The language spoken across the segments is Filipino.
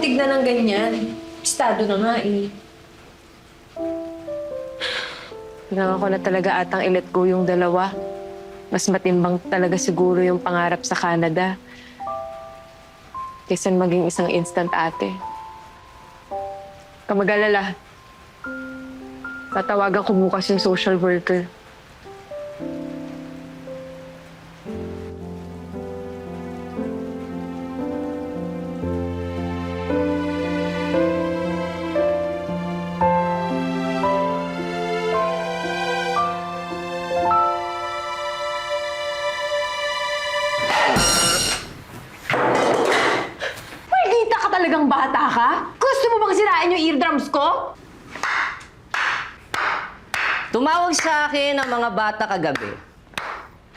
tignan ng ganyan. Estado na nga eh. Pinangako na talaga atang i-let go yung dalawa. Mas matimbang talaga siguro yung pangarap sa Canada kaysa maging isang instant ate. Kamag-alala. Tatawagan ko bukas yung social worker. Maldita ka talagang bata ka? Gusto mo bang sirain yung eardrums ko? Tumawag sa akin ang mga bata kagabi.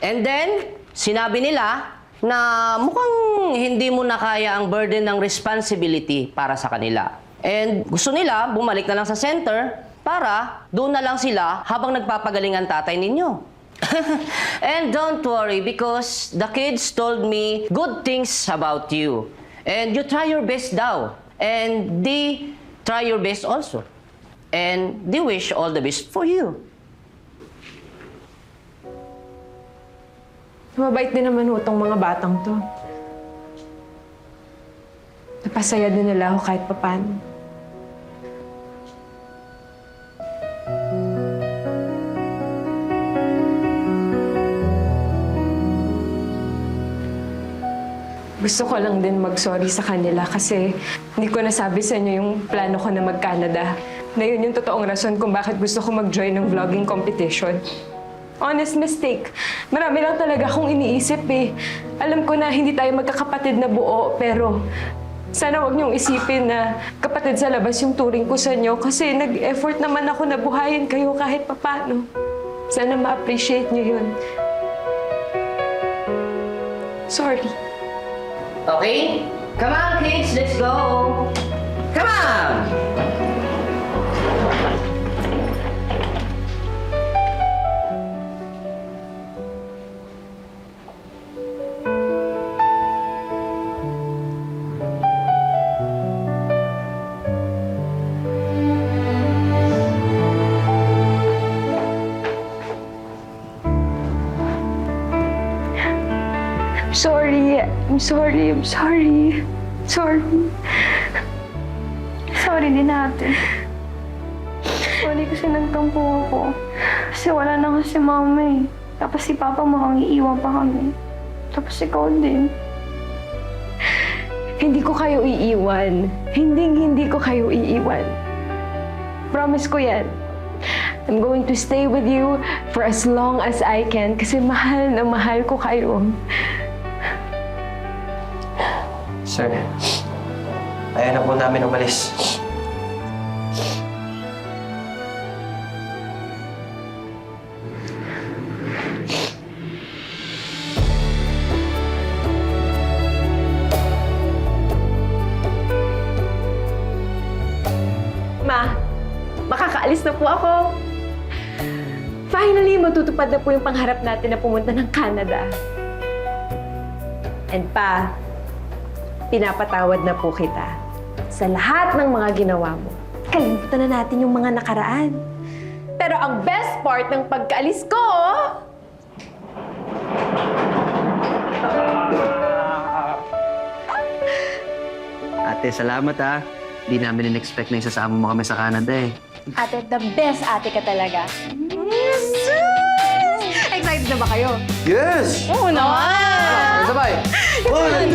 And then, sinabi nila na mukhang hindi mo na kaya ang burden ng responsibility para sa kanila. And gusto nila bumalik na lang sa center para doon na lang sila habang nagpapagaling ang tatay ninyo. And don't worry because the kids told me good things about you. And you try your best daw. And they try your best also. And they wish all the best for you. Mabait din naman ho itong mga batang to. Napasaya din nila ako kahit papano. Gusto ko lang din mag-sorry sa kanila kasi hindi ko nasabi sa inyo yung plano ko na mag-Canada. Na yun yung totoong rason kung bakit gusto ko mag-join ng vlogging competition. Honest mistake. Marami lang talaga akong iniisip eh. Alam ko na hindi tayo magkakapatid na buo, pero sana wag niyong isipin na kapatid sa labas yung turing ko sa inyo kasi nag-effort naman ako na buhayin kayo kahit papano. Sana ma-appreciate niyo yun. Sorry. Okay? Come on, kids, let's go! Come on! Sorry. I'm sorry. I'm sorry. Sorry. Sorry din ate. Sorry kasi nagtampo ako. Kasi wala na kasi mama eh. Tapos si papa mukhang iiwan pa kami. Tapos ikaw din. Hindi ko kayo iiwan. Hindi ko kayo iiwan. Promise ko yan. I'm going to stay with you for as long as I can kasi mahal na mahal ko kayo. Sir, ayaw na po namin umalis. Ma, makakaalis na po ako. Finally, matutupad na po yung pangarap natin na pumunta ng Canada. And pa, pinapatawad na po kita sa lahat ng mga ginawa mo. Kalimutan na natin yung mga nakaraan. Pero ang best part ng pagkaalis ko, Ate, salamat ha. Di namin in-expect na isasama mo kami sa Canada eh. Ate, the best ate ka talaga. excited na ba kayo? Yes! Oo naman! Sabay! One,